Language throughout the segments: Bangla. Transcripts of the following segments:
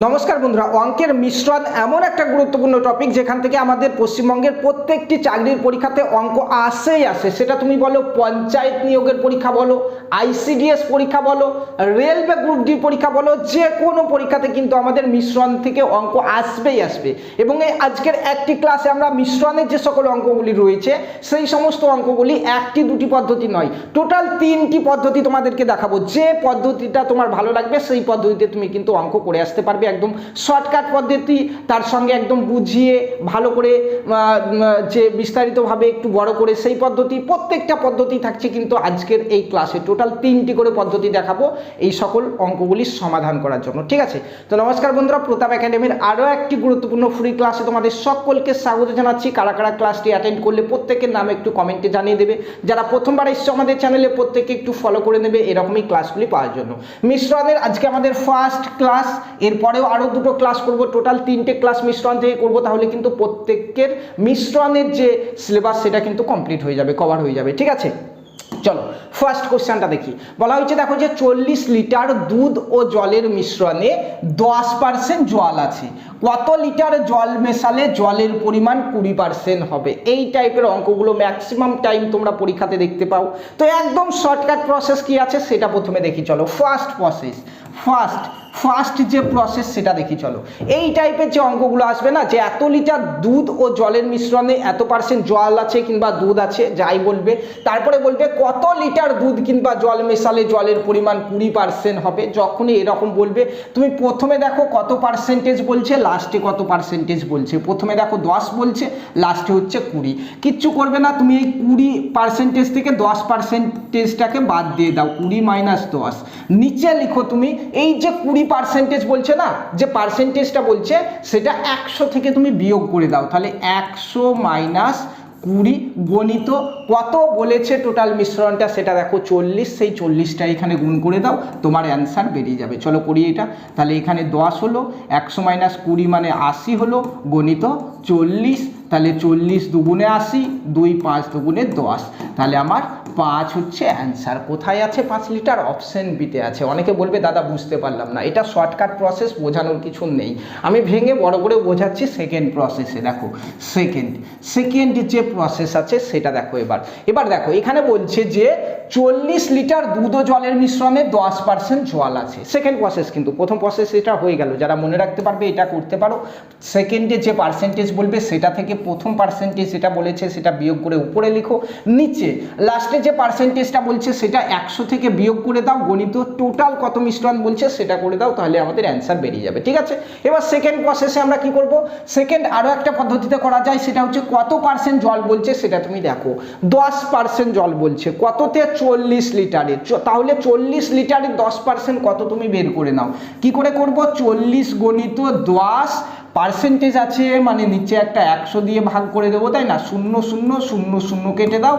নমস্কার বন্ধুরা, অঙ্কের মিশ্রণ এমন একটা গুরুত্বপূর্ণ টপিক যেখান থেকে আমাদের পশ্চিমবঙ্গের প্রত্যেকটি চাকরির পরীক্ষাতে অঙ্ক আসেই আসে। সেটা তুমি বলো পঞ্চায়েত নিয়োগের পরীক্ষা বলো, আইসিডিএস পরীক্ষা বলো, রেলওয়ে গ্রুপ ডি পরীক্ষা বলো, যে কোনো পরীক্ষাতে কিন্তু আমাদের মিশ্রণ থেকে অঙ্ক আসবেই আসবে। এবং এই আজকের একটি ক্লাসে আমরা মিশ্রণের যে সকল অঙ্কগুলি রয়েছে সেই সমস্ত অঙ্কগুলি একটি দুটি পদ্ধতি নয়, টোটাল 3টি পদ্ধতি তোমাদেরকে দেখাবো। যে পদ্ধতিটা তোমার ভালো লাগবে সেই পদ্ধতিতে তুমি কিন্তু অঙ্ক করে আসতে পারবে। একদম শর্টকাট পদ্ধতি, তার সঙ্গে একদম বুঝিয়ে ভালো করে যে বিস্তারিতভাবে একটু বড় করে সেই পদ্ধতি, প্রত্যেকটা পদ্ধতি থাকছে কিন্তু আজকের এই ক্লাসে। টোটাল 3টি করে পদ্ধতি দেখাবো এই সকল অঙ্কগুলির সমাধান করার জন্য, ঠিক আছে? তো নমস্কার বন্ধুরা, প্রতাপ একাডেমির আরও একটি গুরুত্বপূর্ণ ফ্রি ক্লাসে তোমাদের সকলকে স্বাগত জানাচ্ছি। কারা কারা ক্লাসটি অ্যাটেন্ড করলে প্রত্যেকের নাম একটু কমেন্টে জানিয়ে দেবে। যারা প্রথমবার এসছে আমাদের চ্যানেলে প্রত্যেকে একটু ফলো করে নেবে এরকমই ক্লাসগুলি পাওয়ার জন্য। মিশ্রণের আজকে আমাদের ফার্স্ট ক্লাস, এরপরেও আরও দুটো ক্লাস করব, টোটাল 3টে ক্লাস মিশ্রণ থেকে করব। তাহলে কিন্তু প্রত্যেকের মিশ্রণের যে সিলেবাস সেটা কিন্তু কমপ্লিট হয়ে যাবে, কভার হয়ে যাবে, ঠিক আছে? চলো ফার্স্ট কোশ্চেনটা দেখি। বলা হয়েছে দেখো যে 40 লিটার দুধ ও জলের মিশ্রণে 10% জল আছে, কত লিটার জল মেশালে জলের পরিমাণ 20% হবে? এই টাইপের অঙ্কগুলো ম্যাক্সিমাম টাইম তোমরা পরীক্ষাতে দেখতে পাও। তো একদম শর্টকাট প্রসেস কি আছে সেটা প্রথমে দেখি। চলো ফার্স্ট প্রসেস, ফার্স্ট যে প্রসেস সেটা দেখি। চলো এই টাইপের যে অঙ্কগুলো আসবে না, যে এত লিটার দুধ ও জলের মিশ্রণে এত পার্সেন্ট জল আছে কিংবা দুধ আছে যাই বলবে, তারপরে বলবে কত লিটার দুধ কিংবা জল মেশালে জলের পরিমাণ 20% হবে। যখনই এরকম বলবে তুমি প্রথমে দেখো কত পার্সেন্টেজ বলছে, লাস্টে কত পার্সেন্টেজ বলছে। প্রথমে দেখো 10 বলছে, লাস্টে হচ্ছে 20। কিচ্ছু করবে না, তুমি এই 20% থেকে 10%টাকে বাদ দিয়ে দাও, 20 মাইনাস 10। নিচে লিখো তুমি এই যে 20% বলছে না, যে পার্সেন্টেজটা বলছে সেটা 100 থেকে তুমি বিয়োগ করে দাও। তাহলে 100 মাইনাস 20 গণিত কত বলেছে টোটাল মিশ্রণটা সেটা দেখো 40, সেই 40টা এখানে গুণ করে দাও, তোমার অ্যান্সার বেরিয়ে যাবে। চলো করি এটা। তাহলে এখানে 10 হলো, 100 মাইনাস 20 মানে 80 হলো, গণিত 40। তাহলে 40 দুগুণে 80, 2 5 দুগুণে 10। তাহলে আমার 5 হচ্ছে অ্যান্সার। কোথায় আছে 5 লিটার? অপশন বিতে আছে। অনেকে বলবে দাদা বুঝতে পারলাম না, এটা শর্টকাট প্রসেস, বোঝানোর কিছু নেই। আমি ভেঙে বড় করে বোঝাচ্ছি সেকেন্ড প্রসেসে। দেখো সেকেন্ড যে প্রসেস আছে সেটা দেখো। এবার দেখো এখানে বলছে যে 40 লিটার দুধ ও জলের মিশ্রণে 10% জল আছে। সেকেন্ড প্রসেস, কিন্তু প্রথম প্রসেস এটা হয়ে গেল। যারা মনে রাখতে পারবে এটা করতে পারো। সেকেন্ডে যে পার্সেন্টেজ বলবে সেটা থেকে প্রথম পার্সেন্টেজ যেটা বলেছে সেটা বিয়োগ করে উপরে লিখো, নিচে লাস্টে যে পার্সেন্টেজটা বলছে সেটা 100 থেকে বিয়োগ করে দাও, গণিত টোটাল কত মিশ্রণ বলছে সেটা করে দাও, তাহলে আমাদের অ্যান্সার বেরিয়ে যাবে, ঠিক আছে? এবার সেকেন্ড প্রসেসে আমরা কি করব? সেকেন্ড আরও একটা পদ্ধতিতে করা যায়, সেটা হচ্ছে কত পার্সেন্ট জল বলছে সেটা তুমি দেখো। 10% জল বলছে, কততে? 40 লিটারে। তাহলে 40 লিটারের 10% কত তুমি বের করে নাও। কি করে করব? 40 গণিত 10 পার্সেন্টেজ আছে মানে নিচে একটা 100 দিয়ে ভাগ করে দেবো, তাই না? 0 0 0 0 কেটে দাও,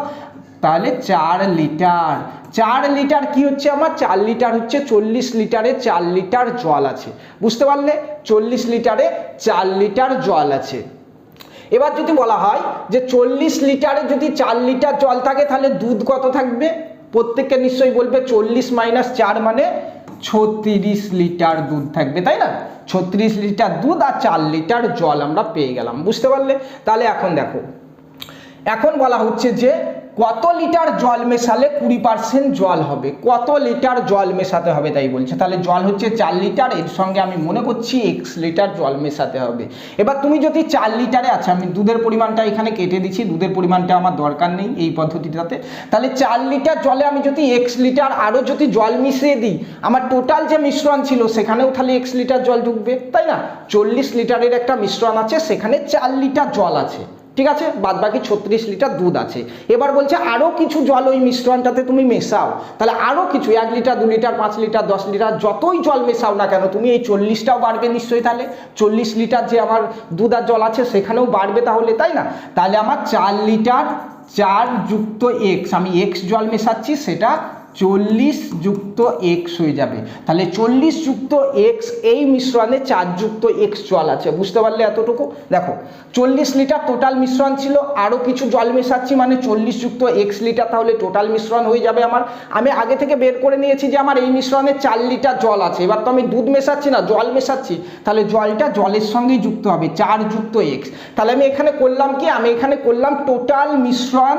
তাহলে 4 লিটার। 4 লিটার কি হচ্ছে আমার? 4 লিটার হচ্ছে 40 লিটারে 4 লিটার জল আছে। বুঝতে পারলে? 40 লিটারে 4 লিটার জল আছে। এবার যদি বলা হয় যে 40 লিটারে যদি 4 লিটার জল থাকে তাহলে দুধ কত থাকবে? প্রত্যেককে নিশ্চয়ই বলবে 40 মাইনাস 4 মানে 36 লিটার দুধ থাকবে, তাই না? 36 লিটার দুধ আর 4 লিটার জল আমরা পেয়ে গেলাম। বুঝতে পারলে? তাহলে এখন দেখো, এখন বলা হচ্ছে যে কত লিটার জল মেশালে 20% জল হবে, কত লিটার জল মেশাতে হবে তাই বলছে। তাহলে জল হচ্ছে 4 লিটার, এর সঙ্গে আমি মনে করছি x লিটার জল মেশাতে হবে। এবার তুমি যদি 4 লিটারে, আচ্ছা আমি দুধের পরিমাণটা এখানে কেটে দিচ্ছি, দুধের পরিমাণটা আমার দরকার নেই এই পদ্ধতিটাতে। তাহলে 4 লিটার জলে আমি যদি x লিটার আরও যদি জল মিশিয়ে দিই, আমার টোটাল যে মিশ্রণ ছিল সেখানেও তাহলে x লিটার জল ঢুকবে, তাই না? 40 লিটারের একটা মিশ্রণ আছে, সেখানে 4 লিটার জল আছে, ঠিক আছে? বাদ বাকি 36 লিটার দুধ আছে। এবার বলছে আরও কিছু জল ওই মিশ্রণটাতে তুমি মেশাও। তাহলে আরও কিছু 1 লিটার 2 লিটার 5 লিটার 10 লিটার যতই জল মেশাও না কেন তুমি এই 40টাও বাড়বে নিশ্চয়ই। তাহলে 40 লিটার যে আমার দুধ আর জল আছে সেখানেও বাড়বে তাহলে, তাই না? তাহলে আমার 4 লিটার 4 যুক্ত x, আমি x জল মেশাচ্ছি সেটা 40 যুক্ত এক্স হয়ে যাবে। তাহলে 40 যুক্ত এক্স, এই মিশ্রণে 4 যুক্ত এক্স জল আছে। বুঝতে পারলে এতটুকু? দেখো 40 লিটার টোটাল মিশ্রণ ছিল, আরও কিছু জল মেশাচ্ছি মানে 40 যুক্ত এক্স লিটার, তাহলে টোটাল মিশ্রণ হয়ে যাবে আমার। আমি আগে থেকে বের করে নিয়েছি যে আমার এই মিশ্রণে 4 লিটার জল আছে। এবার তো আমি দুধ মেশাচ্ছি না, জল মেশাচ্ছি, তাহলে জলটা জলের সঙ্গেই যুক্ত হবে, 4 যুক্ত এক্স। তাহলে আমি এখানে করলাম কি, আমি এখানে করলাম টোটাল মিশ্রণ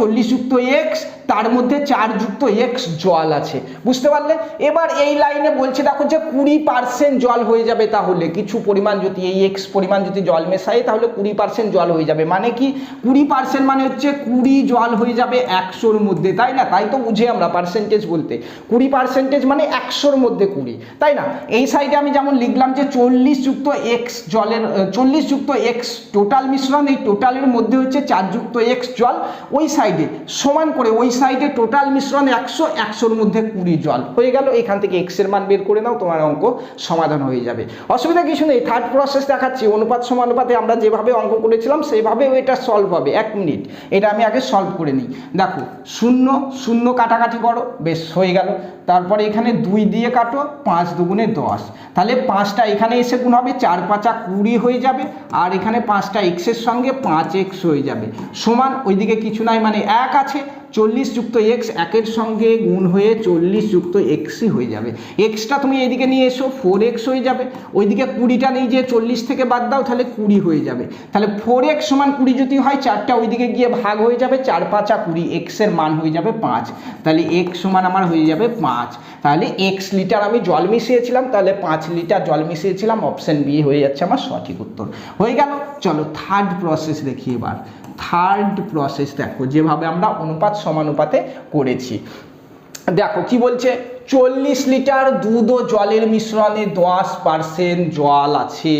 40 যুক্ত এক্স, তার মধ্যে 4 যুক্ত এক্স জল আছে। বুঝতে পারলে? এবার এই লাইনে বলছে দেখো যে 20% জল হয়ে যাবে। তাহলে কিছু পরিমাণ যদি এই এক্স পরিমাণ যদি জল মেশাই তাহলে 20% জল হয়ে যাবে। মানে কি 20% মানে হচ্ছে 20 জল হয়ে যাবে 100-র মধ্যে, তাই না? তাই তো বুঝে আমরা পার্সেন্টেজ বলতে, 20% মানে 100-র মধ্যে 20, তাই না? এই সাইডে আমি যেমন লিখলাম যে 40 যুক্ত এক্স জলের 40 যুক্ত এক্স টোটাল মিশ্রণ, এই টোটালের মধ্যে হচ্ছে 4 যুক্ত এক্স জল। ওই সাইডে সমান করে ওই সাইডে টোটাল মিশ্রণ 100, 100-র মধ্যে 20 জল হয়ে গেল। এখান থেকে এক্স এর মান বের করে নাও, তোমার অঙ্ক সমাধান হয়ে যাবে। অসুবিধা কিছু নেই। থার্ড প্রসেস দেখাচ্ছি, অনুপাত সমানুপাতে আমরা যেভাবে অঙ্ক করেছিলাম সেইভাবে এটা সলভ হবে। 1 মিনিট, এটা আমি আগে সলভ করে নিই। দেখো 0 0 কাটাকাটি করো, বেশ হয়ে গেল। তারপরে এখানে 2 দিয়ে কাটো, 5 দুগুণে 10, তাহলে 5টা এখানে এসে গুণ হবে, 4 5 20 হয়ে যাবে। আর এখানে 5টা এক্সের সঙ্গে 5x হয়ে যাবে, সমান ওইদিকে কিছু নাই মানে 1 আছে। 40 যুক্ত এক্স 1-এর সঙ্গে গুণ হয়ে 40 যুক্ত এক্সই হয়ে যাবে। এক্সটা তুমি এইদিকে নিয়ে এসো, 4x হয়ে যাবে। ওইদিকে 20টা নেই যে 40 থেকে বাদ দাও, তাহলে 20 হয়ে যাবে। তাহলে 4x সমান 20 যদি হয়, 4টা ওইদিকে গিয়ে ভাগ হয়ে যাবে, 4 5 20, এক্সের মান হয়ে যাবে 5। তাহলে এক্স সমান আমার হয়ে যাবে 5। তাহলে এক্স লিটার আমি জল মিশিয়েছিলাম, তাহলে 5 লিটার জল মিশিয়েছিলাম। অপশন বি হয়ে যাচ্ছে আমার সঠিক উত্তর। হয়ে গেল। চলো থার্ড প্রসেস দেখি এবার। থার্ড প্রসেস দেখো যেভাবে আমরা অনুপাত সমানুপাতে করেছি। দেখো কি বলছে, 40 লিটার দুধ ও জলের মিশ্রণে 10% জল আছে,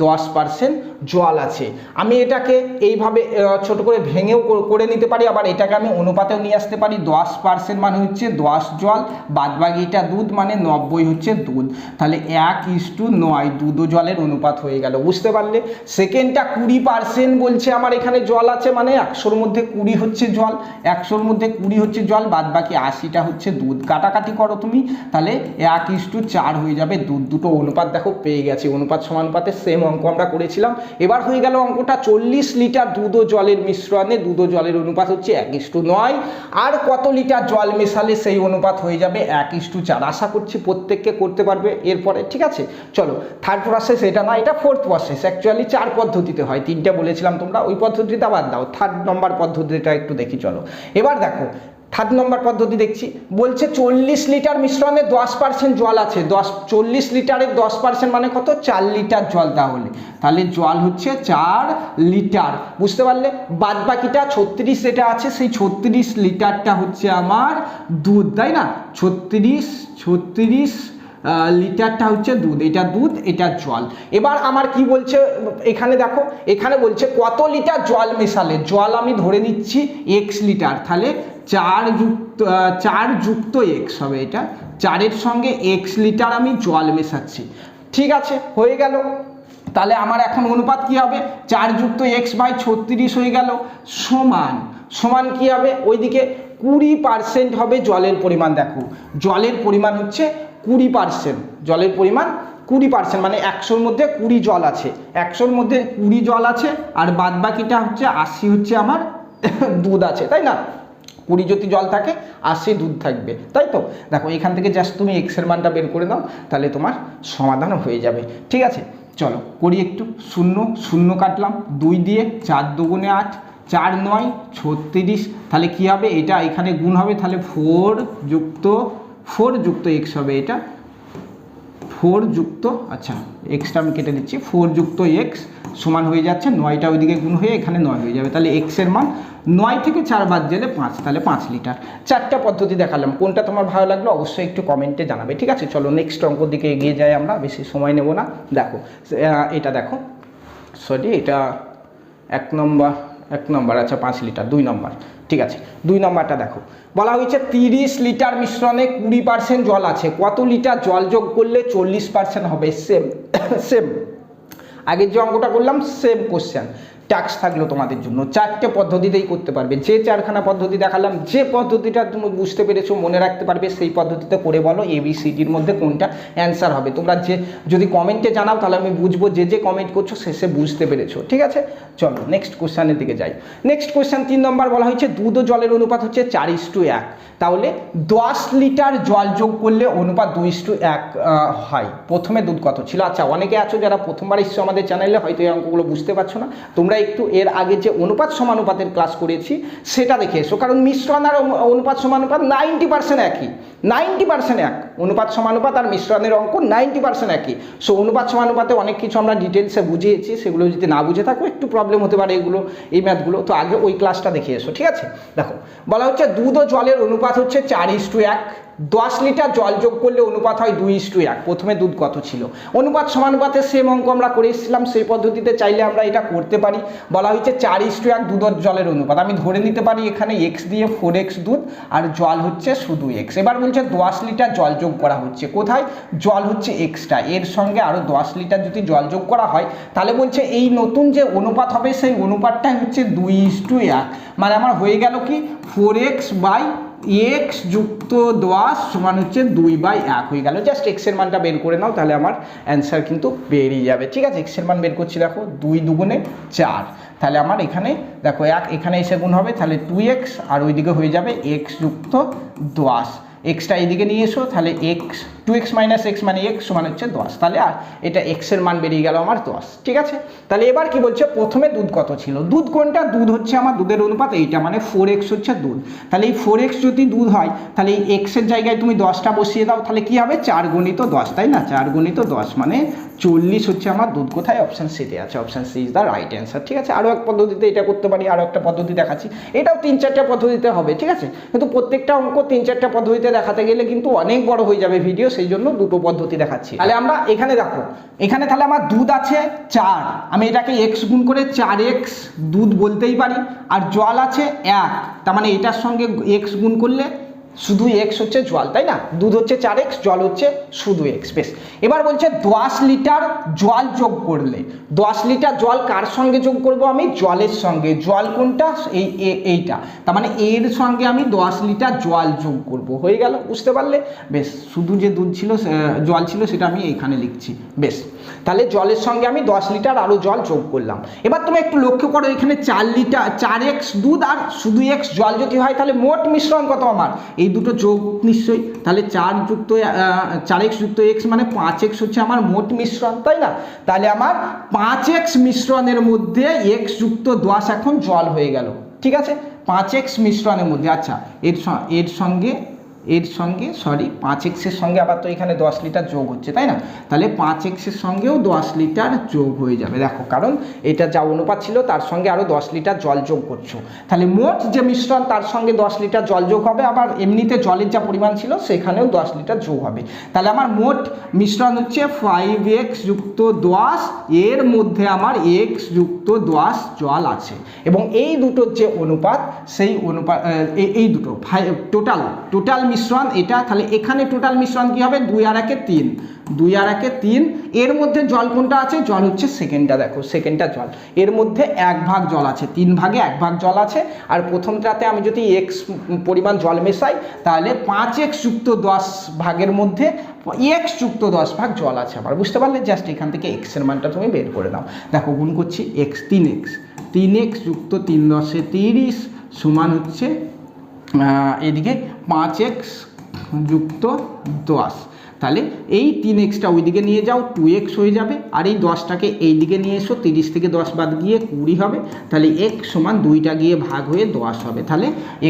10% জল আছে। আমি এটাকে এইভাবে ছোট করে ভেঙেও করে নিতে পারি, আবার এটাকে আমি অনুপাতেও নিয়ে আসতে পারি। 10% মানে হচ্ছে 10 জল, বাদবাকিটা দুধ, মানে 90 হচ্ছে দুধ। তাহলে 1:9 দুধ ও জলের অনুপাত হয়ে গেল। বুঝতে পারলে? সেকেন্ডটা 20% বলছে আমার এখানে জল আছে, মানে 100-র মধ্যে 20 হচ্ছে জল, 100-র মধ্যে 20 হচ্ছে জল, বাদবাকি 80টা হচ্ছে দুধ। কাটাকাটি করো তুমি, তাহলে 1:4 হয়ে যাবে দুধ। দুটো অনুপাত দেখো পেয়ে গেছি। অনুপাত সমানুপাতে সেম অঙ্ক আমরা করেছিলাম। এবার হয়ে গেল অঙ্কটা 40 লিটার দুধ ও জলের মিশ্রণে দুধ ও জলের অনুপাত হচ্ছে 1:9, আর কত লিটার জল মেশালে সেই অনুপাত হয়ে যাবে 1:4। আশা করছি প্রত্যেককে করতে পারবে এরপরে, ঠিক আছে? চলো থার্ড প্রসেস এটা না, এটা ফোর্থ প্রসেস। অ্যাকচুয়ালি 4 পদ্ধতিতে হয়, 3টে বলেছিলাম তোমরা, ওই পদ্ধতিটা বাদ দাও। থার্ড নম্বর পদ্ধতিটা একটু দেখি চলো। এবার দেখো থার্ড নম্বর পদ্ধতি দেখছি, বলছে 40 লিটার মিশ্রণে 10% জল আছে। 40 লিটারের 10% মানে কত? 4 লিটার জল। তাহলে জল হচ্ছে 4 লিটার। বুঝতে পারলে? বাদ বাকিটা 36 যেটা আছে, সেই 36 লিটারটা হচ্ছে আমার দুধ, তাই না? 36 লিটারটা হচ্ছে দুধ, এটা দুধ, এটা জল। এবার আমার কি বলছে এখানে দেখো, এখানে বলছে কত লিটার জল মেশালে। জল আমি ধরে নিচ্ছি এক্স লিটার, তাহলে 4 যুক্ত এক্স হবে, এটা 4-এর সঙ্গে এক্স লিটার আমি জল মেশাচ্ছি। ঠিক আছে, হয়ে গেল। তাহলে আমার এখন অনুপাত কি হবে? 4 যুক্ত এক্স বাই 36 হয়ে গেল, সমান কি হবে? ওইদিকে 20% হবে জলের পরিমাণ। দেখো জলের পরিমাণ হচ্ছে 20%, জলের পরিমাণ 20%, মানে 100-র মধ্যে 20 জল আছে, 100-র মধ্যে 20 জল আছে, আর বাদ বাকিটা হচ্ছে 80 হচ্ছে আমার দুধ আছে, তাই না? 20 যদি জল থাকে 80 দুধ থাকবে, তাই তো? দেখো এখান থেকে জাস্ট তুমি এক্সের মানটা বের করে দাও, তাহলে তোমার সমাধান হয়ে যাবে। ঠিক আছে, চলো করি একটু। 0 0 কাটলাম, 2 দিয়ে, 4 দুগুণে 8, 4 9 36, তাহলে কি হবে? এটা এখানে গুণ হবে, তাহলে 4 যুক্ত এক্স হবে, এটা 4 যুক্ত, আচ্ছা এক্সটা আমি কেটে দিচ্ছি, 4 যুক্ত এক্স সমান হয়ে যাচ্ছে 9টা ওইদিকে গুণ হয়ে এখানে 9 হয়ে যাবে। তাহলে এক্সের মান 9 থেকে 4 বাদ গেলে 5, তাহলে 5 লিটার। 4টা পদ্ধতি দেখালাম, কোনটা তোমার ভালো লাগলো অবশ্যই একটু কমেন্টে জানাবে। ঠিক আছে, চলো নেক্সট অঙ্কর দিকে এগিয়ে যাই আমরা, বেশি সময় নেব না। দেখো এটা দেখো, সরি এটা 1 নম্বর, আচ্ছা 5 লিটার, 2 নম্বর। ঠিক আছে, 2 নম্বরটা দেখো, বলা হয়েছে 30 লিটার মিশ্রণে 20% জল আছে। কত লিটার জল যোগ করলে 40% হবে? সেম আগের যে অঙ্কটা করলাম সেম কোশ্চেন। টাস্ক থাকলো তোমাদের জন্য, 4টে পদ্ধতিতেই করতে পারবে। যে 4খানা পদ্ধতি দেখালাম, যে পদ্ধতিটা তুমি বুঝতে পেরেছো, মনে রাখতে পারবে, সেই পদ্ধতিতে করে বলো ABCDর মধ্যে কোনটা অ্যান্সার হবে। তোমরা যদি কমেন্টে জানাও তাহলে আমি বুঝবো যে কমেন্ট করছো সে বুঝতে পেরেছো। ঠিক আছে, চলো নেক্সট কোশ্চেনের দিকে যাই। নেক্সট কোশ্চেন 3 নম্বর বলা হয়েছে দুধ ও জলের অনুপাত হচ্ছে 4:1। তাহলে 10 লিটার জল যোগ করলে অনুপাত 2:1 হয়। প্রথমে দুধ কত ছিল? আচ্ছা, অনেকে আছো যারা প্রথমবার এসছো আমাদের চ্যানেলে, হয়তো এই অঙ্কগুলো বুঝতে পারছো না। তোমরা একটু এর আগে যে অনুপাত সমানুপাতের ক্লাস করেছি সেটা দেখে এসো, কারণ মিশ্রণ আর অনুপাত সমানুপাত 90% একই, 90% এক। অনুপাত সমানুপাত আর মিশ্রণের অঙ্ক 90% একই। সো অনুপাত সমানুপাতে অনেক কিছু আমরা ডিটেলসে বুঝিয়েছি, সেগুলো যদি না বুঝে থাকো একটু প্রবলেম হতে পারে এই ম্যাথগুলো, তো আগে ওই ক্লাসটা দেখে এসো। ঠিক আছে, দেখো বলা হচ্ছে দুধ ও জলের অনুপাত হচ্ছে 4:1। 10 লিটার জল যোগ করলে অনুপাত হয় 2:1। প্রথমে দুধ কত ছিল? অনুপাত সমানুপাতে সেম অঙ্ক আমরা করে এসেছিলাম, সেই পদ্ধতিতে চাইলে আমরা এটা করতে পারি। বলা হয়েছে 4:1 দুধ আর জলের অনুপাত। আমি ধরে নিতে পারি এখানে x দিয়ে 4x দুধ আর জল হচ্ছে শুধু x। এবার বলছে 10 লিটার জল যোগ করা হচ্ছে, কোথায়? জল হচ্ছে এক্সট্রা, এর সঙ্গে আরও 10 লিটার যদি জল যোগ করা হয় তাহলে বলছে এই নতুন যে অনুপাত হবে সেই অনুপাতটাই হচ্ছে 2:1। মানে আমার হয়ে গেল কি 4x/x যুক্ত 10 সমান হচ্ছে 2/1 হয়ে গেল। জাস্ট x এর মানটা বের করে নাও, তাহলে আমার অ্যান্সার কিন্তু বেরিয়ে যাবে। ঠিক আছে, x এর মান বের করছি, দেখো 2 দুগুণে 4, তাহলে আমার এখানে দেখো 1 এখানে এসে গুণ হবে, তাহলে 2x আর ওইদিকে হয়ে যাবে x যুক্ত 10। এক্সটা এইদিকে নিয়ে এসো, তাহলে এক্স 2x - x মানে x সমান হচ্ছে 10। তাহলে আর এটা x এর মান বেরিয়ে গেল আমার 10। ঠিক আছে, তাহলে এবার কি বলছে প্রথমে দুধ কত ছিল? দুধ কোনটা? দুধ হচ্ছে আমার দুধের অনুপাত এইটা, মানে 4x হচ্ছে দুধ। তাহলে এই 4x যদি দুধ হয় তাহলে এই x এর জায়গায় তুমি 10টা বসিয়ে দাও, তাহলে কি হবে? 4 গুণিত 10, তাই না? 4 গুণিত 10 মানে 40 হচ্ছে আমার দুধ। কোথায়? অপশান সিতে আছে, option C is the right answer. ঠিক আছে, আরও এক পদ্ধতিতে এটা করতে পারি, আরও একটা পদ্ধতি দেখাচ্ছি। এটাও 3-4টা পদ্ধতিতে হবে। ঠিক আছে, কিন্তু প্রত্যেকটা অঙ্ক 3-4টা পদ্ধতিতে দেখাতে গেলে কিন্তু অনেক বড় হয়ে যাবে ভিডিও, সেই জন্য দুটো পদ্ধতি দেখাচ্ছি। তাহলে আমরা এখানে দেখো, এখানে তাহলে আমার দুধ আছে 4, আমি এটাকে x গুণ করে 4x দুধ বলতেই পারি। আর জল আছে 1, তার মানে এটার সঙ্গে x গুণ করলে শুধু x হচ্ছে জল, তাই না? দুধ হচ্ছে 4x, জল হচ্ছে শুধু x। বেশ, এবার বলছে 10 লিটার জল যোগ করলে, 10 লিটার জল কার সঙ্গে যোগ করব? আমি জলের সঙ্গে। জল কোনটা? এইটা, তার মানে এর সঙ্গে আমি 10 লিটার জল যোগ করব। হয়ে গেল, বুঝতে পারলে? বেশ, শুধু যে দুধ ছিল জল ছিল সেটা আমি এখানে লিখছি। বেশ, তাহলে জলের সঙ্গে আমি 10 লিটার আরও জল যোগ করলাম। এবার তুমি একটু লক্ষ্য করো, এখানে 4 লিটার 4x দুধ আর শুধু x জল যদি হয় তাহলে মোট মিশ্রণ কত আমার? এই দুটো যোগ নিশ্চয়ই, তাহলে 4x যুক্ত x মানে 5x হচ্ছে আমার মোট মিশ্রণ, তাই না? তাহলে আমার 5x মিশ্রণের মধ্যে x যুক্ত 10 এখন জল হয়ে গেল। ঠিক আছে, 5x মিশ্রণের মধ্যে, আচ্ছা এর সঙ্গে 5x এর সঙ্গে আবার তো এখানে 10 লিটার যোগ হচ্ছে, তাই না? তাহলে 5x এর সঙ্গেও 10 লিটার যোগ হয়ে যাবে। দেখো, কারণ এটা যা অনুপাত ছিল তার সঙ্গে আরও 10 লিটার জল যোগ করছো, তাহলে মোট যে মিশ্রণ তার সঙ্গে 10 লিটার জল যোগ হবে। আবার এমনিতে জলের যা পরিমাণ ছিল সেখানেও 10 লিটার যোগ হবে। তাহলে আমার মোট মিশ্রণ হচ্ছে 5x যুক্ত 10, এর মধ্যে আমার x যুক্ত 10 জল আছে। এবং এই দুটোর যে অনুপাত, সেই অনুপাত এই দুটো টোটাল মিশ্রণ এটা। তাহলে এখানে টোটাল মিশ্রণ কি হবে? 2 আর 1 3, 2 আর 1 3। এর মধ্যে জল কোনটা আছে? জল হচ্ছে সেকেন্ডটা, দেখো সেকেন্ডটা জল। এর মধ্যে 1 ভাগ জল আছে, 3 ভাগে 1 ভাগ জল আছে। আর প্রথমটাতে আমি যদি x পরিমাণ জল মেশাই তাহলে 5x যুক্ত 10 ভাগের মধ্যে x যুক্ত 10 ভাগ জল আছে আমার। বুঝতে পারলে? জাস্ট এখান থেকে x এর মানটা তুমি বের করে নাও। দেখো, গুণ করছি, x 3x যুক্ত 3 10 30 সমান হচ্ছে এদিকে 5x যুক্ত 10। তাহলে এই 3xটা ওইদিকে নিয়ে যাও, 2x হয়ে যাবে। আর এই 10টাকে এই দিকে নিয়ে এসো, 30 থেকে 10 বাদ গিয়ে 20 হবে। তাহলে x সমান 2টা গিয়ে ভাগ হয়ে 10 হবে। তাহলে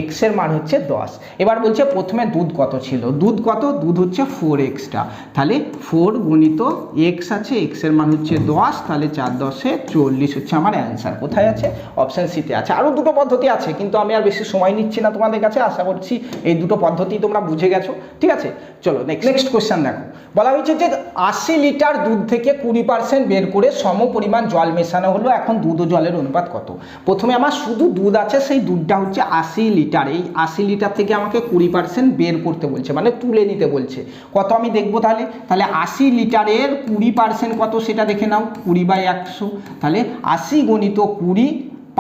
x এর মান হচ্ছে 10। এবার বলছে প্রথমে দুধ কত ছিল? দুধ কত? দুধ হচ্ছে 4xটা। তাহলে 4 গুণিত x আছে, x এর মান হচ্ছে 10, তাহলে 4 10 40 হচ্ছে আমার অ্যান্সার। কোথায় আছে? অপশান সিতে আছে। আরও দুটো পদ্ধতি আছে, কিন্তু আমি আর বেশি সময় নিচ্ছি না তোমাদের কাছে। আশা করছি এই দুটো পদ্ধতি তোমরা বুঝে গেছো। ঠিক আছে, চলো নেক্সট কোশ্চেন কোশ্চেন দেখো, বলা হয়েছে যে 80 লিটার দুধ থেকে 20% বের করে সম পরিমাণ জল মেশানো হলো, এখন দুধ ও জলের অনুপাত কত? প্রথমে আমার শুধু দুধ আছে, সেই দুধটা হচ্ছে 80 লিটার, এই 80 লিটার থেকে আমাকে 20% বের করতে বলছে, মানে তুলে নিতে বলছে। কত আমি দেখবো তাহলে? তাহলে 80 লিটারের 20% কত সেটা দেখে নাও, 20/100, তাহলে 80 গুণিত 20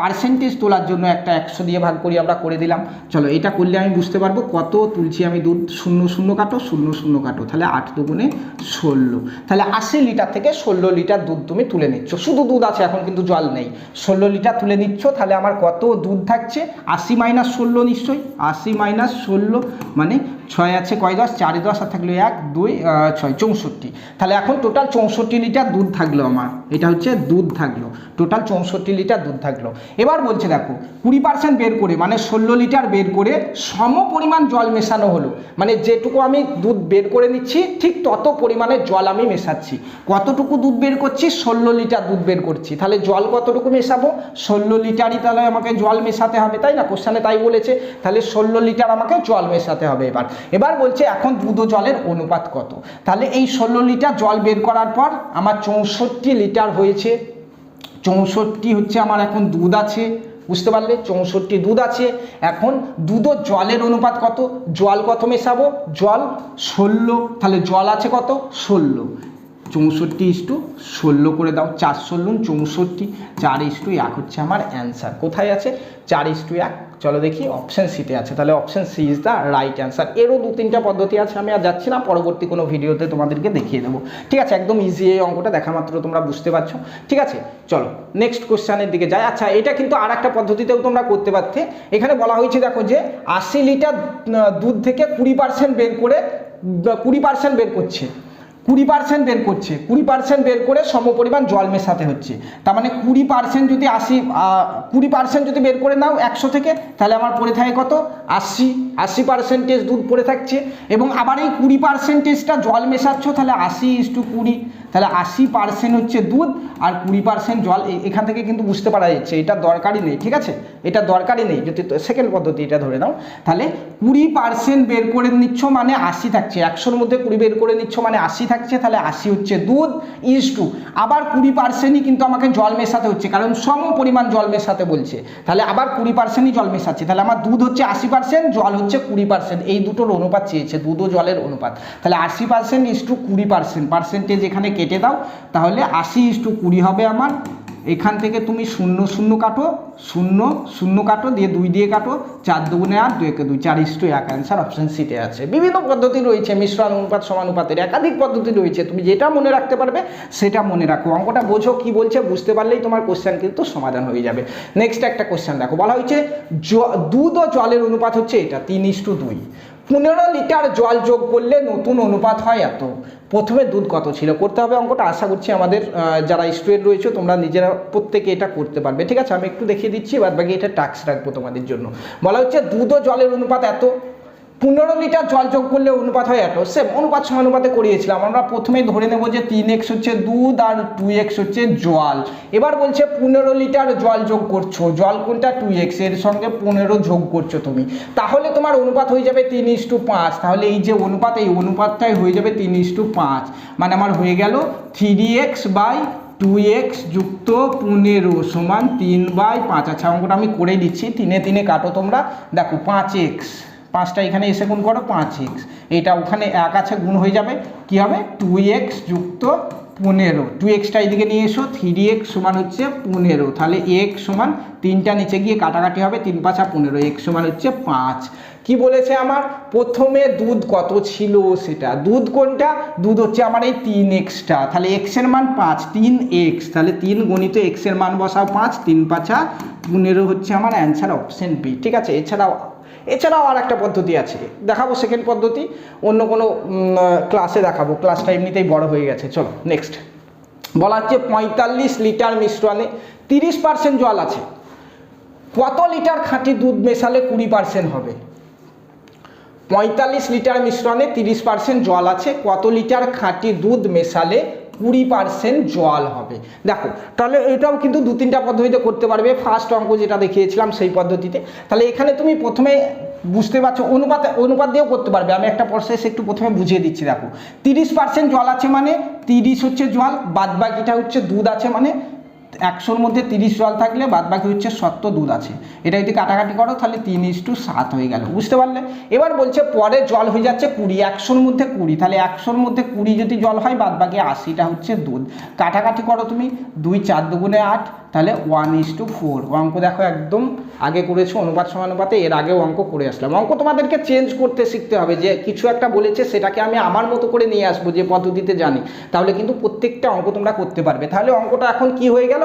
পার্সেন্টেজ তোলার জন্য একটা 100 দিয়ে ভাগ করি, আমরা করে দিলাম। চলো এটা করলে আমি বুঝতে পারবো কত তুলছি আমি দুধ। 0 0 কাটো, 0 0 কাটো, তাহলে 8 দুগুণে 16, তাহলে 80 লিটার থেকে 16 লিটার দুধ তুমি তুলে নিচ্ছ, শুধু দুধ আছে এখন কিন্তু জল নেই, 16 লিটার তুলে নিচ্ছ। তাহলে আমার কত দুধ থাকছে? 80 - 16 নিশ্চয়ই, 80 - 16 মানে 6 আছে কয় 10, 4 10 আর থাকলো 1 2 6, 64। তাহলে এখন টোটাল 64 লিটার দুধ থাকলো আমার, এটা হচ্ছে দুধ থাকলো, টোটাল 64 লিটার দুধ থাকলো। এবার বলছে দেখো 20% বের করে, মানে 16 লিটার বের করে সম পরিমাণ জল মেশানো হলো, মানে যেটুকু আমি দুধ বের করে নিচ্ছি ঠিক তত পরিমাণে জল আমি মেশাচ্ছি। কতটুকু দুধ বের করছি? 16 লিটার দুধ বের করছি, তাহলে জল কতটুকু মেশাবো? 16 লিটারই তাহলে আমাকে জল মেশাতে হবে, তাই না? কোশ্চেনে তাই বলেছে, তাহলে 16 লিটার আমাকে জল মেশাতে হবে। এবার বলছে এখন দুধ ও জলের অনুপাত কত? তাহলে এই 16 লিটার জল বের করার পর আমার 64 লিটার হয়েছে, 64 হচ্ছে আমার এখন দুধ আছে, বুঝতে পারলে? 64 দুধ আছে। এখন দুধ ও জলের অনুপাত কত? জল কত মেশাবো? জল 16, তাহলে জল আছে কত? 16, 64:16 করে দাও, 4 16 64, 4:1 হচ্ছে আমার অ্যান্সার। কোথায় আছে? 4:1। চলো দেখি, অপশন সিতে আছে, তাহলে option C is the right answer. এরও 2-3টা পদ্ধতি আছে, আমি আর যাচ্ছি না, পরবর্তী কোনো ভিডিওতে তোমাদেরকে দেখিয়ে দেবো, ঠিক আছে? একদম ইজি এই অঙ্কটা, দেখা মাত্র তোমরা বুঝতে পারছো, ঠিক আছে? চলো নেক্সট কোশ্চেনের দিকে যাই। আচ্ছা, এটা কিন্তু আর একটা পদ্ধতিতেও তোমরা করতে পারতে। এখানে বলা হয়েছে দেখো যে 80 লিটার দুধ থেকে 20% বের করে 20% বের করছে, 20% বের করছে, 20% বের করে সমপরিমাণ জল মেশাতে হচ্ছে। তার মানে 20% যদি 20% যদি বের করে নাও 100 থেকে, তাহলে আমার পড়ে থাকে কত? 80% দুধ পড়ে থাকছে। এবং আবার এই 20%টা জল মেশাচ্ছ, তাহলে 80:20, তাহলে 80% হচ্ছে দুধ আর 20% জল। এখান থেকে কিন্তু বুঝতে পারা যাচ্ছে এটা দরকারই নেই, ঠিক আছে? এটা দরকারই নেই, যদি সেকেন্ড পদ্ধতি এটা ধরে নাও। তাহলে 20% বের করে নিচ্ছ মানে 80 থাকছে, 100-র মধ্যে 20 বের করে নিচ্ছ মানে 80 থাকছে, তাহলে 80 হচ্ছে দুধ ইজটু আবার 20%ই কিন্তু আমাকে জল মেশাতে হচ্ছে, কারণ সম পরিমাণ জল মেশাতে বলছে, তাহলে আবার 20%ই জল মেশাচ্ছে। তাহলে আমার দুধ হচ্ছে 80%, জল হচ্ছে 20%, এই দুটোর অনুপাত চেয়েছে, দুধ ও জলের অনুপাত। তাহলে 80%:20%, পার্সেন্টেজ এখানে কেটে দাও, তাহলে 80:20 হবে আমার। এখান থেকে তুমি 0 0 কাটো, 0 0 কাটো, দিয়ে 2 দিয়ে কাটো, 4 দুগুণে 8, 2 একে 2, 4:1 অ্যান্সার অপশন সিতে আছে। বিভিন্ন পদ্ধতি রয়েছে, মিশ্রণ অনুপাত সমানুপাতের একাধিক পদ্ধতি রয়েছে, তুমি যেটা মনে রাখতে পারবে সেটা মনে রাখো। অঙ্কটা বোঝো কি বলছে, বুঝতে পারলেই তোমার কোশ্চেন কিন্তু সমাধান হয়ে যাবে। নেক্সট একটা কোশ্চেন দেখো, বলা হয়েছে দুধ ও জলের অনুপাত হচ্ছে এটা 3:2, 15 লিটার জল যোগ করলে নতুন অনুপাত হয় এত। প্রথমে দুধ কত ছিল? করতে হবে অঙ্কটা, আশা করছি আমাদের যারা স্টুডেন্ট রয়েছে তোমরা নিজেরা প্রত্যেকে এটা করতে পারবে, ঠিক আছে? আমি একটু দেখিয়ে দিচ্ছি, বাদ বাকি এটা টাস্ক রাখবো তোমাদের জন্য। বলা হচ্ছে দুধ ও জলের অনুপাত এত, 15 লিটার জল যোগ করলে অনুপাত হয় এত। সেম অনুপাত সমানুপাতে করিয়েছিলাম আমরা, প্রথমেই ধরে নেব যে 3x হচ্ছে দুধ আর 2x হচ্ছে জল। এবার বলছে 15 লিটার জল যোগ করছো, জল কোনটা? 2x, এর সঙ্গে 15 যোগ করছো তুমি, তাহলে তোমার অনুপাত হয়ে যাবে 3:5। তাহলে এই যে অনুপাত, এই অনুপাতটাই হয়ে যাবে 3:5, মানে আমার হয়ে গেল 3x/2x যুক্ত 15 সমান 3/5। আচ্ছা, অঙ্কটা আমি করে দিচ্ছি, 3 3 কাটো তোমরা, দেখো 5x, 5টা এখানে এসে গুণ করো, 5x, এটা ওখানে 1 আছে, গুণ হয়ে যাবে, কি হবে? 2x যুক্ত 15, 2xটা এইদিকে নিয়ে এসো, 3x সমান হচ্ছে 15, তাহলে x সমান 3টা নিচে গিয়ে কাটাকাটি হবে, 3 5 15, x সমান হচ্ছে 5। কি বলেছে আমার? প্রথমে দুধ কত ছিল সেটা, দুধ কোনটা? দুধ হচ্ছে আমার এই 3xটা, তাহলে x এর মান 5, 3x, তাহলে 3 গুণিত x এর মান বসাও 5, 3 5 15 হচ্ছে আমার অ্যান্সার অপশন বি, ঠিক আছে? এছাড়াও আর একটা পদ্ধতি আছে, দেখাবো সেকেন্ড পদ্ধতি অন্য কোনো ক্লাসে দেখাবো, ক্লাসটা এমনিতেই বড় হয়ে গেছে। চলো নেক্সট, বলা হচ্ছে 45 লিটার মিশ্রণে 30% জল আছে, কত লিটার খাঁটি দুধ মেশালে 20% হবে? 45 লিটার মিশ্রণে 30% জল আছে, কত লিটার খাঁটি দুধ মেশালে 20% জল হবে? দেখো, তাহলে এটাও কিন্তু 2-3টা পদ্ধতিতে করতে পারবে। ফার্স্ট অঙ্ক যেটা দেখিয়েছিলাম সেই পদ্ধতিতে, তাহলে এখানে তুমি প্রথমে বুঝতে পারছো, অনুপাত দিয়েও করতে পারবে। আমি একটা প্রসেস একটু প্রথমে বুঝিয়ে দিচ্ছি। দেখো 30% জল আছে মানে 30 হচ্ছে জল, বাদ বাকিটা হচ্ছে দুধ আছে, মানে 100-র মধ্যে 30 জল থাকলে বাদ বাকি হচ্ছে 70 দুধ আছে। এটা যদি কাটাকাটি করো তাহলে 3:7 হয়ে গেল, বুঝতে পারলে। এবার বলছে পরে জল হয়ে যাচ্ছে 20, 100-র মধ্যে 20, তাহলে 100-র মধ্যে 20 যদি জল হয় বাদ বাকি 80টা হচ্ছে দুধ। কাটাকাটি করো তুমি, 2 4 2 8, তাহলে 1:4। অঙ্ক দেখো একদম আগে করেছো অনুপাত সমানুপাতে, এর আগেও অঙ্ক করে আসলাম। অঙ্ক তোমাদেরকে চেঞ্জ করতে শিখতে হবে, যে কিছু একটা বলেছে সেটাকে আমি আমার মতো করে নিয়ে আসবো, যে পদ্ধতিতে জানি, তাহলে কিন্তু প্রত্যেকটা অঙ্ক তোমরা করতে পারবে। তাহলে অঙ্কটা এখন কি হয়ে গেল?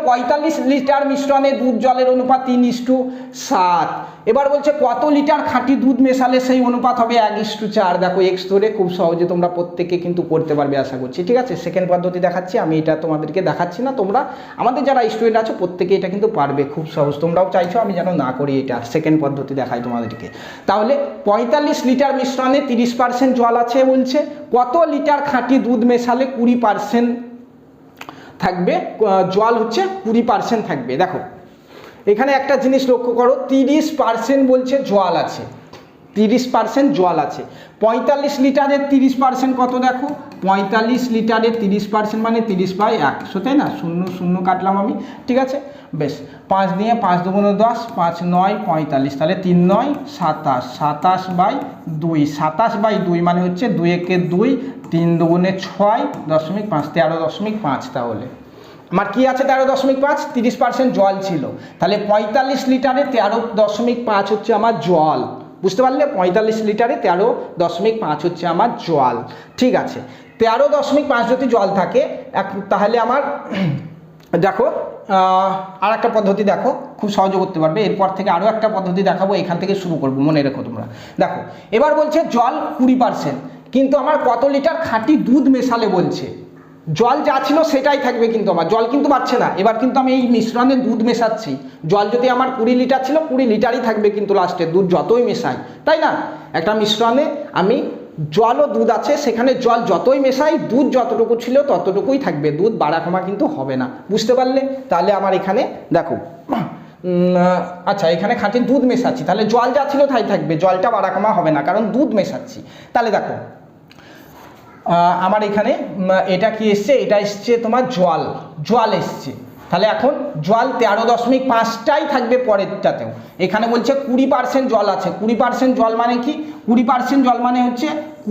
45 লিটার মিশ্রণে দুধ জলের অনুপাত 3:7। এবার বলছে কত লিটার খাঁটি দুধ মেশালে সেই অনুপাত হবে 1:4। দেখো এক্স ধরে খুব সহজে তোমরা প্রত্যেকে কিন্তু করতে পারবে আশা করছি, ঠিক আছে। সেকেন্ড পদ্ধতি দেখাচ্ছি আমি, এটা তোমাদেরকে দেখাচ্ছি না, তোমরা আমাদের যারা স্টুডেন্ট আছো প্রত্যেকে এটা কিন্তু পারবে খুব সহজ। তোমরাও চাইছো আমি যেন না করি এটা, সেকেন্ড পদ্ধতি দেখাই তোমাদেরকে। তাহলে 45 লিটার মিশ্রণে 30% জল আছে বলছে, কত লিটার খাঁটি দুধ মেশালে 20% থাকবে, জল হচ্ছে 20% থাকবে। দেখো এখানে একটা জিনিস লক্ষ্য করো, 30% বলছে জল আছে, 30% জল আছে। 45 লিটারের 30% কত? দেখো 45 লিটারের 30% মানে 30/100, তাই না? 0 0 কাটলাম আমি, ঠিক আছে। বেশ, 5 দিয়ে 5 2 10, 5 9 45, তাহলে 3 9 27, 27/2, 27/2 মানে হচ্ছে 2 একে 2, 3 2 6, 0.5, 13.5। তাহলে আমার কি আছে 13.5, 30% জল ছিল, তাহলে 45 লিটারে 13.5 হচ্ছে আমার জল, বুঝতে পারলে? 45 লিটারে 13.5 হচ্ছে আমার জল, ঠিক আছে। 13.5 যদি জল থাকে তাহলে আমার দেখো আর একটা পদ্ধতি দেখো, খুব সহজে করতে পারবে। এরপর থেকে আরও একটা পদ্ধতি দেখাবো, এখান থেকে শুরু করবো, মনে রেখো তোমরা। দেখো এবার বলছে জল 20%, কিন্তু আমার কত লিটার খাঁটি দুধ মেশালে বলছে। জল যা ছিল সেটাই থাকবে, কিন্তু আমার জল কিন্তু বাড়ছে না। এবার কিন্তু আমি এই মিশ্রণে দুধ মেশাচ্ছি, জল যদি আমার 20 লিটার ছিল 20 লিটারই থাকবে কিন্তু লাস্টে, দুধ যতই মেশাই, তাই না? একটা মিশ্রণে আমি জল ও দুধ আছে, সেখানে জল যতই মেশাই দুধ যতটুকু ছিল ততটুকুই থাকবে, দুধ বাড়া কমা কিন্তু হবে না, বুঝতে পারলে? তাহলে আমার এখানে দেখো আচ্ছা, এখানে খাঁটি দুধ মেশাচ্ছি, তাহলে জল যা ছিল তাই থাকবে, জলটা বাড়া কমা হবে না, কারণ দুধ মেশাচ্ছি। তাহলে দেখো আমার এখানে এটা কি এসছে? এটা এসছে তোমার জল এসছে, তাহলে এখন জল 13.5টাই থাকবে পরেরটাতেও। এখানে বলছে 20% জল আছে, 20% জল মানে কি? 20% জল মানে হচ্ছে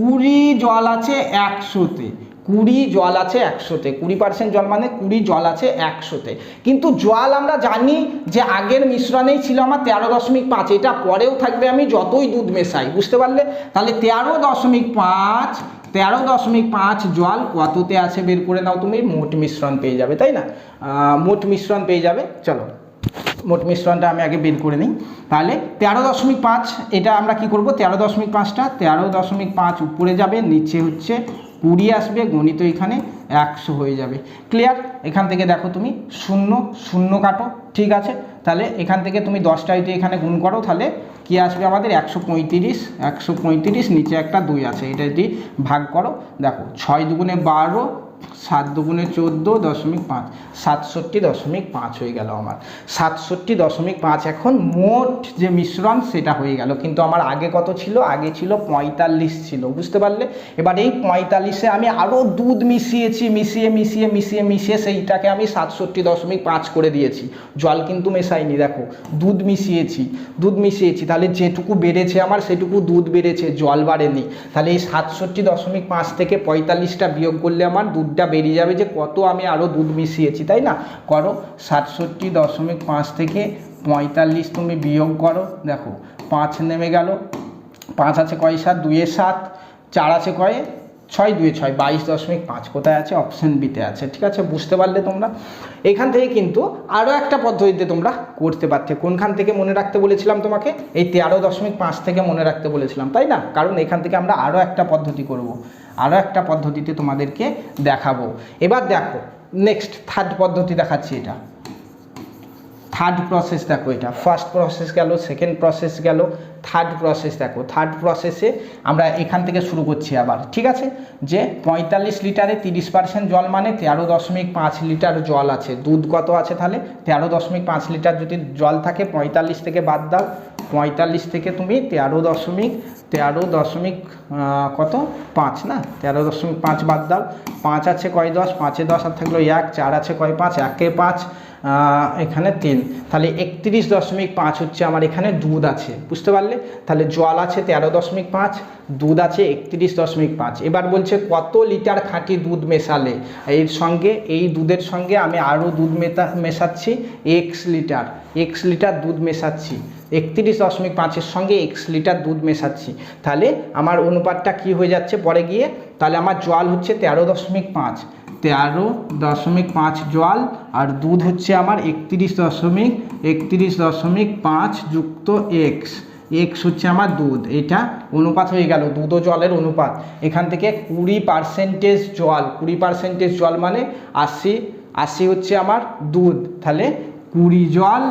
20 জল আছে 100-তে, 20 জল আছে 100-তে, 20% জল মানে 20 জল আছে 100-তে। কিন্তু জল আমরা জানি যে আগের মিশ্রণেই ছিল আমার 13.5, এটা পরেও থাকবে আমি যতই দুধ মেশাই, বুঝতে পারলে? তাহলে 13.5 জল কততে আছে বের করে নাও, তুমি মোট মিশ্রণ পেয়ে যাবে, তাই না? মোট মিশ্রণ পেয়ে যাবে। চলো মোট মিশ্রণটা আমি আগে বের করে নিই। তাহলে 13.5, এটা আমরা কি করব? 13.5টা 13.5 উপরে যাবে, নিচে হচ্ছে 20 আসবে, গণিত এখানে 100 হয়ে যাবে। ক্লিয়ার? এখান থেকে দেখো তুমি 0 0 কাটো, ঠিক আছে। তাহলে এখান থেকে তুমি 10টা যদি এখানে গুণ করো তাহলে কি আসবে আমাদের? 135, নিচে একটা 2 আছে, এটা যদি ভাগ করো, দেখো 6 2 12, 7 2 14.5, 67.5 হয়ে গেল আমার। 67.5 এখন মোট যে মিশ্রণ সেটা হয়ে গেল, কিন্তু আমার আগে কত ছিল? আগে ছিল 45 ছিল, বুঝতে পারলে? এবার এই 45-এ আমি আরও দুধ মিশিয়েছি, মিশিয়ে সেইটাকে আমি 67.5 করে দিয়েছি। জল কিন্তু মেশাইনি, দেখো দুধ মিশিয়েছি, তাহলে যেটুকু বেড়েছে আমার সেটুকু দুধ বেড়েছে, জল বাড়েনি। তাহলে এই 67.5 থেকে 45টা বিয়োগ করলে আমার দুধটা বেরিয়ে যাবে, যে কত আমি আরও দুধ মিশিয়েছি, তাই না? করো 67.5 থেকে 45 তুমি বিয়োগ করো, দেখো 5 নেমে গেল, 5 আছে কয়? 7 2 7, 4 আছে কয়ে? 6 2 6, 22.5 কোথায় আছে? অপশন বিতে আছে, ঠিক আছে। বুঝতে পারলে তোমরা? এখান থেকে কিন্তু আরও একটা পদ্ধতিতে তোমরা করতে পারতে। কোনখান থেকে মনে রাখতে বলেছিলাম তোমাকে? এই 13.5 থেকে মনে রাখতে বলেছিলাম, তাই না? কারণ এখান থেকে আমরা আরও একটা পদ্ধতি করব, আরও একটা পদ্ধতিতে তোমাদেরকে দেখাবো। এবার দেখো নেক্সট থার্ড পদ্ধতি দেখাচ্ছি, এটা থার্ড প্রসেস। দেখো এটা ফার্স্ট প্রসেস গেল, সেকেন্ড প্রসেস গেল, থার্ড প্রসেস। দেখো থার্ড প্রসেসে আমরা এখান থেকে শুরু করছি আবার, ঠিক আছে। যে 45 লিটারে 30% জল মানে 13.5 লিটার জল আছে, দুধ কত আছে? তাহলে 13.5 লিটার যদি জল থাকে 45 থেকে বাদ দাও, 45 থেকে তুমি 13.5 কত 5 না 13.5 বাদ দাও, 5 আছে কয় 10, 5 এ 10 আর থাকলো 1, 4 আছে কয় 5, 1 এ 5, এখানে 3, তাহলে 31.5 হচ্ছে আমার এখানে দুধ আছে, বুঝতে পারলে? তাহলে জল আছে 13.5, দুধ আছে 31.5। এবার বলছে কত লিটার খাঁটি দুধ মেশালে, এর সঙ্গে এই দুধের সঙ্গে আমি আরও দুধ মেশাচ্ছি x লিটার দুধ মেশাচ্ছি, 31.5-এর সঙ্গে x লিটার দুধ মেশাচ্ছি, তাহলে আমার অনুপাতটা কি হয়ে যাচ্ছে পরে গিয়ে, তাহলে আমার জল হচ্ছে 13.5 জল, আর দুধ হচ্ছে আমার 31.5 যুক্ত x হচ্ছে আমার দুধ। এটা অনুপাত হয়ে গেল, দুধ ও জলের অনুপাত। এখান থেকে 20% জল, 20% জল মানে 80 হচ্ছে আমার দুধ, তাহলে 20 জল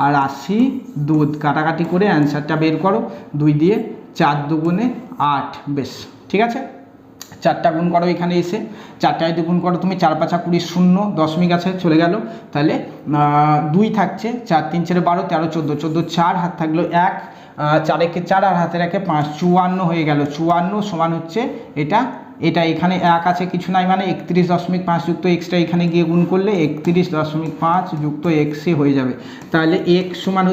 আর 80 দুধ, কাটাকাটি করে অ্যান্সারটা বের করো। 2 দিয়ে 4 দুগুণে 8, বেশ ঠিক আছে। 4টা গুণ করো, এখানে এসে 4টায় গুণ করো তুমি, 4 5 20, 0 দশমিক আছে চলে গেল, তাহলে 2 থাকছে, 4 3 4 12 13 14 4 হাত থাকলো 1, 4 একে 4 আর হাতে রাখে 5, 54 হয়ে গেল। 54 সমান হচ্ছে এটা এখানে 1 আছে কিছু নাই মানে 31.5 যুক্ত এক্সটা এখানে গিয়ে গুণ করলে 31.5 যুক্ত এক্সে হয়ে যাবে। তাহলে x সমান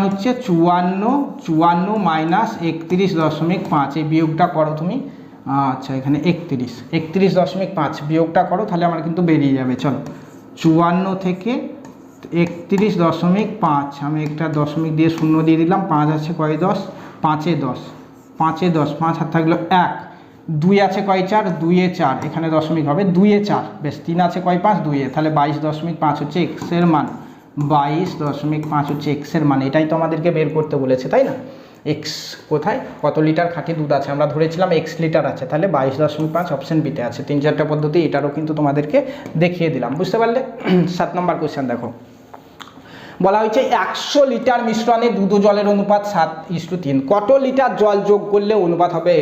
হচ্ছে 54 মাইনাস 31.5, এই বিয়োগটা করো তুমি। আচ্ছা এখানে 31.5 বিয়োগটা করো, তাহলে আমার কিন্তু বেরিয়ে যাবে। চলো 54 থেকে 31.5, আমি একটা দশমিক দিয়ে 0 দিয়ে দিলাম, 5 আছে কয় 10, 5 এ 10, 5 হাত থাকলো 1, 2 আছে কয় 4, 2 এ 4, এখানে দশমিক হবে 2 এ 4, বেশ 3 আছে কয় 5, 2 এ, তাহলে 22.5 হচ্ছে x এর মান, 22.5 হচ্ছে x এর মান। এটাই তো আমাদেরকে বের করতে বলেছে, তাই না? x কোথায়, কত লিটার খাঁটি দুধ আছে, আমরা ধরেছিলাম x লিটার আছে, তাহলে 22.5 অপশন বিতে আছে। 3-4টা পদ্ধতি, এটারও কিন্তু তোমাদেরকে দেখিয়ে দিলাম, বুঝতে পারলে? 7 নম্বর কোশ্চেন দেখো, বলা হয়েছে 100 লিটার মিশ্রণে দুধ ও জলের অনুপাত 7:3, কত লিটার জল যোগ করলে অনুপাত হবে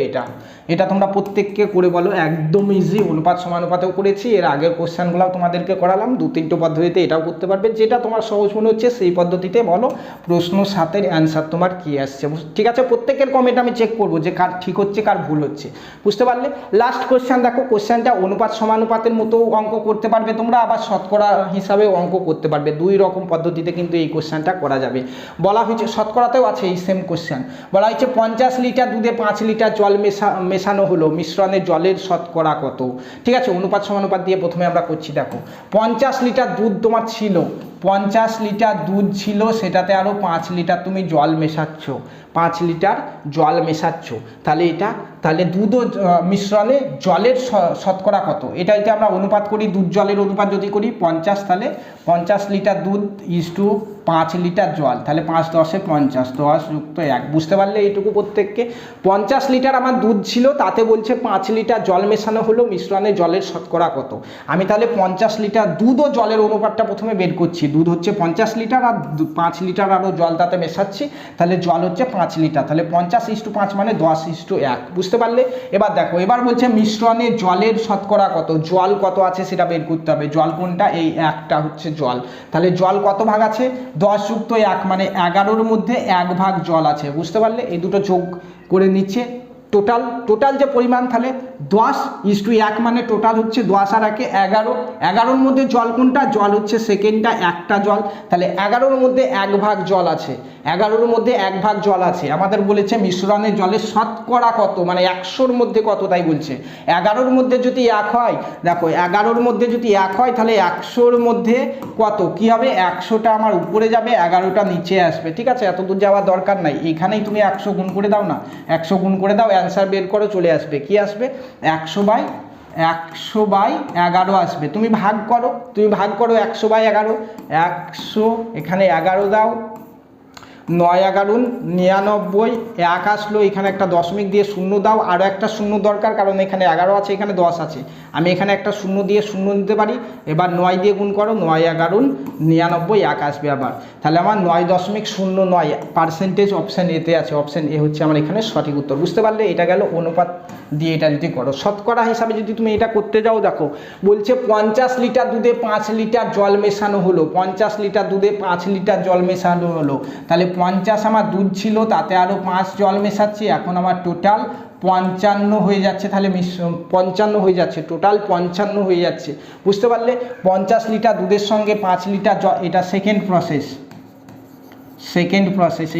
এটা তোমরা প্রত্যেককে করে বলো, একদম ইজি। অনুপাত সমানুপাতেও করেছি, এর আগের কোশ্চেনগুলো তোমাদেরকে করালাম, 2-3টো পদ্ধতিতে এটাও করতে পারবে, যেটা তোমার সহজ মনে হচ্ছে সেই পদ্ধতিতে বলো। প্রশ্ন 7-এর অ্যান্সার তোমার কি আসছে, ঠিক আছে? প্রত্যেকের কমেন্ট আমি চেক করবো যে কার ঠিক হচ্ছে কার ভুল হচ্ছে, বুঝতে পারলে? লাস্ট কোশ্চেন দেখো, কোশ্চেনটা অনুপাত সমানুপাতের মতো অঙ্ক করতে পারবে তোমরা, আবার শতকরা হিসাবেও অঙ্ক করতে পারবে, 2 রকম পদ্ধতিতে কিন্তু এই কোশ্চেনটা করা যাবে। বলা হয়েছে শতকরাতেও আছে এই সেম কোশ্চেন, বলা হয়েছে 50 লিটার দুধে 5 লিটার জল মেশানো হলো, মিশ্রণে জলের শতকরা কত? ঠিক আছে, অনুপাত সমানুপাত দিয়ে প্রথমে আমরা করছি। দেখো 50 লিটার দুধ তোমার ছিল, 50 লিটার দুধ ছিল, সেটাতে আরও 5 লিটার তুমি জল মেশাচ্ছ, 5 লিটার জল মেশাচ্ছ, তাহলে দুধ ও মিশ্রণে জলের শতকরা কত? এটাইতে আমরা অনুপাত করি, দুধ জলের অনুপাত যদি করি 50, তাহলে 50 লিটার দুধ ইজটু 5 লিটার জল, তাহলে 5 10-এ 50, 10 যুক্ত 1, বুঝতে পারলে? এইটুকু প্রত্যেককে। 50 লিটার আমার দুধ ছিল, তাতে বলছে 5 লিটার জল মেশানো হলো, মিশ্রণে জলের শতকরা কত? আমি তাহলে 50 লিটার দুধ ও জলের অনুপাতটা প্রথমে বের করছি। দুধ হচ্ছে 50 লিটার আর 5 লিটার আরও জল তাতে মেশাচ্ছি, তাহলে জল হচ্ছে 5 লিটার, তাহলে 50:5 মানে 10:1, বুঝতে পারলে? এবার দেখো, এবার বলছে মিশ্রণে জলের শতকরা কত, জল কত আছে সেটা বের করতে হবে। জল কোনটা? এই 1টা হচ্ছে জল, তাহলে জল কত ভাগ আছে? 10 যুক্ত 1 মানে 11-র মধ্যে 1 ভাগ জল আছে, বুঝতে পারলে? এই দুটো যোগ করে নিচ্ছে, টোটাল যে পরিমাণ, তাহলে 10:1 মানে টোটাল হচ্ছে 10 আর 1 11, 11-র মধ্যে জল কোনটা? জল হচ্ছে সেকেন্ডটা, একটা জল, তাহলে 11-র মধ্যে 1 ভাগ জল আছে, 11-র মধ্যে 1 ভাগ জল আছে। আমাদের বলেছে মিশ্রণে জলের শতকরা কত, মানে 100-র মধ্যে কত, তাই বলছে 11-র মধ্যে যদি 1 হয়, দেখো 11-র মধ্যে যদি 1 হয়, তাহলে 100-র মধ্যে কত কি হবে? 100টা আমার উপরে যাবে, 11টা নিচে আসবে, ঠিক আছে? এত দূর যাওয়ার দরকার নাই, এখানেই তুমি 100 গুণ করে দাও না, 100 গুণ করে দাও, অ্যান্সার বের করো, চলে আসবে। কি আসবে? 100/11 আসবে। তুমি ভাগ করো 100/11, 100 এখানে 11 দাও, 9×11 99, 1 আসলো, এখানে একটা দশমিক দিয়ে 0 দাও, আরও একটা 0 দরকার, কারণ এখানে 11 আছে, এখানে 10 আছে, আমি এখানে একটা 0 দিয়ে 0 নিতে পারি। এবার 9 দিয়ে গুণ করো, 9×11 99, 1 আসবে আবার, তাহলে আমার 9.09% অপশান এতে আছে, অপশান এ হচ্ছে আমার এখানে সঠিক উত্তর, বুঝতে পারলে? এটা গেল অনুপাত দিয়ে। এটা যদি করো শতকরা হিসাবে যদি তুমি এটা করতে যাও, দেখো বলছে 50 লিটার দুধে 5 লিটার জল মেশানো হলো, 50 লিটার দুধে 5 লিটার জল মেশানো হলো, তাহলে 50 আমার দুধ ছিল, তাতে আরও 5 জল মেশাচ্ছি, এখন আমার টোটাল 55 হয়ে যাচ্ছে। তাহলে 55 হয়ে যাচ্ছে, টোটাল 55 হয়ে যাচ্ছে। বুঝতে পারলে? 50 লিটার দুধের সঙ্গে 5 লিটার জল, এটা সেকেন্ড প্রসেস,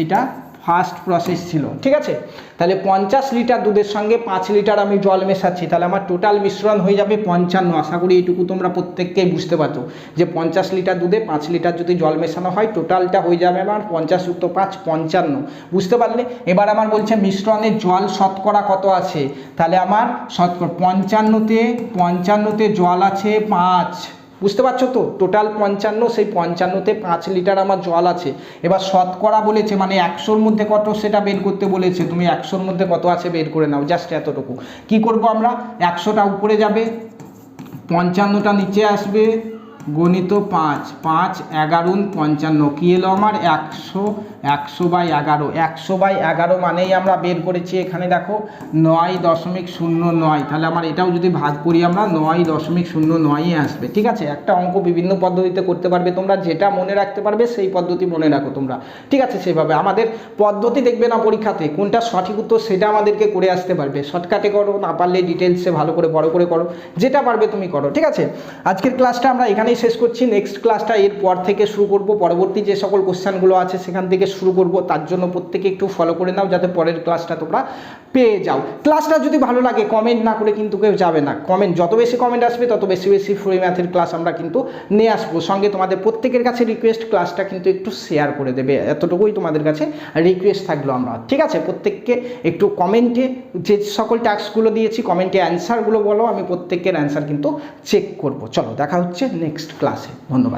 এটা ফার্স্ট প্রসেস ছিল। ঠিক আছে, তাহলে 50 লিটার দুধের সঙ্গে 5 লিটার আমি জল মেশাচ্ছি, তাহলে আমার টোটাল মিশ্রণ হয়ে যাবে 55। আশা করি এইটুকু তোমরা প্রত্যেককেই বুঝতে পারছো যে 50 লিটার দুধে 5 লিটার যদি জল মেশানো হয় টোটালটা হয়ে যাবে আমার 50 + 5 55। বুঝতে পারলে? এবার আমার বলছে মিশ্রণের জল শতকরা কত আছে, তাহলে আমার শতকরা 55তে জল আছে 5। বুঝতে পারছো তো? টোটাল 55, সেই 55তে 5 লিটার আমার জল আছে। এবার শতকরা বলেছে মানে 100-র মধ্যে কত সেটা বের করতে বলেছে, তুমি 100-র মধ্যে কত আছে বের করে নাও, জাস্ট এতটুকু। কি করব আমরা, 100টা উপরে যাবে, 55টা নিচে আসবে, গণিত 5, 5 11 55, কি এলো আমার 100/11। 100/11 মানেই আমরা বের করেছি এখানে দেখো 9.09। তাহলে আমার এটাও যদি ভাগ করি আমরা 9.09ই আসবে। ঠিক আছে, একটা অঙ্ক বিভিন্ন পদ্ধতিতে করতে পারবে তোমরা, যেটা মনে রাখতে পারবে সেই পদ্ধতি মনে রাখো তোমরা। ঠিক আছে, সেভাবে আমাদের পদ্ধতি দেখবে না পরীক্ষাতে, কোনটা সঠিক উত্তর সেটা আমাদেরকে করে আসতে পারবে। শর্টকাটে করো, না পারলে ডিটেলসে ভালো করে বড় করে করো, যেটা পারবে তুমি করো। ঠিক আছে, আজকের ক্লাসটা আমরা এখানেই শেষ করছি। নেক্সট ক্লাসটা এর পর থেকে শুরু করব, পরবর্তী যে সকল কোশ্চেনগুলো আছে সেখান থেকে শুরু করব। তার জন্য প্রত্যেকে একটু ফলো করে নাও যাতে পরের ক্লাসটা তোমরা পেয়ে যাও। ক্লাসটা যদি ভালো লাগে কমেন্ট না করে কিন্তু কেউ যাবে না, কমেন্ট যত বেশি কমেন্ট আসবে তত বেশি ফ্রি ম্যাথের ক্লাস আমরা কিন্তু নিয়ে আসবো। সঙ্গে তোমাদের প্রত্যেকের কাছে রিকোয়েস্ট, ক্লাসটা কিন্তু একটু শেয়ার করে দেবে, এতটুকুই তোমাদের কাছে রিকোয়েস্ট থাকলো আমরা। ঠিক আছে, প্রত্যেককে একটু কমেন্টে যে সকল টাস্কগুলো দিয়েছি কমেন্টে অ্যান্সারগুলো বলো, আমি প্রত্যেকের অ্যান্সার কিন্তু চেক করব। চলো দেখা হচ্ছে নেক্সট ক্লাসে, ধন্যবাদ।